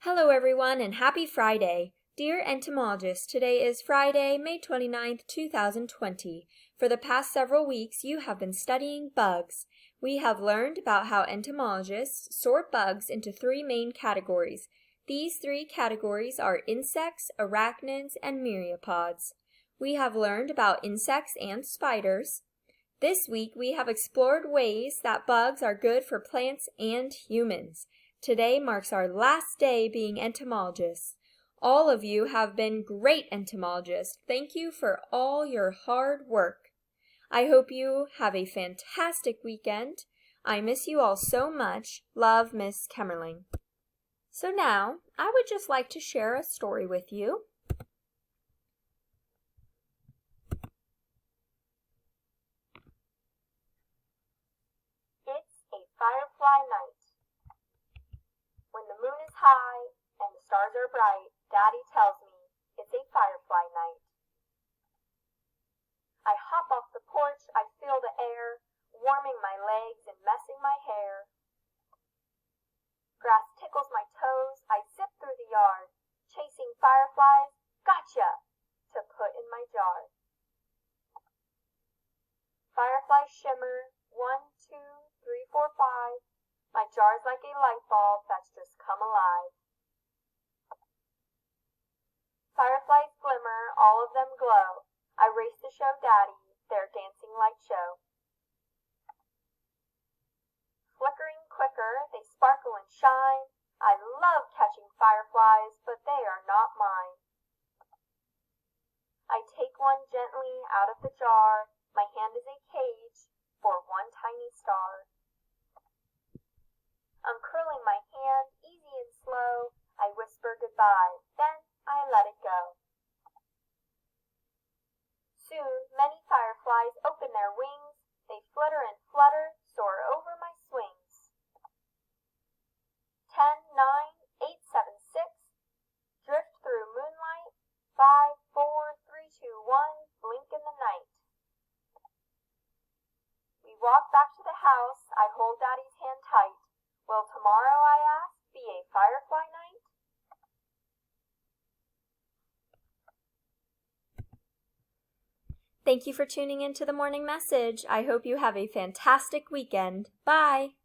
Hello everyone and happy Friday! Dear entomologists, today is Friday, May 29th, 2020. For the past several weeks, you have been studying bugs. We have learned about how entomologists sort bugs into three main categories. These three categories are insects, arachnids, and myriapods. We have learned about insects and spiders. This week, we have explored ways that bugs are good for plants and humans. Today marks our last day being entomologists. All of you have been great entomologists. Thank you for all your hard work. I hope you have a fantastic weekend. I miss you all so much. Love, Miss Kemmerling. So now, I would just like to share a story with you. It's a firefly night. When the moon is high and the stars are bright, Daddy tells me it's a firefly night. I hop off the porch, I feel the air, warming my legs and messing my hair. Grass tickles my toes, I zip through the yard, chasing fireflies, gotcha, to put in my jar. Fireflies shimmer, 1, 2, 3, 4, 5. My jar's like a light bulb that's just come alive. Fireflies glimmer, all of them glow. I race to show Daddy their dancing light show. Flickering quicker, they sparkle and shine. I love catching fireflies, but they are not mine. I take one gently out of the jar. My hand is a cage for one tiny star. Uncurling my hand, easy and slow, I whisper goodbye, then I let it go. Soon, many fireflies open their wings, they flitter and flutter, soar over my swings. 10, 9, 8, 7, 6, drift through moonlight, 5, 4, 3, 2, 1, blink in the night. We walk back to the house, I hold Daddy's hand tight. Will tomorrow, I ask, be a firefly night? Thank you for tuning in to the morning message. I hope you have a fantastic weekend. Bye!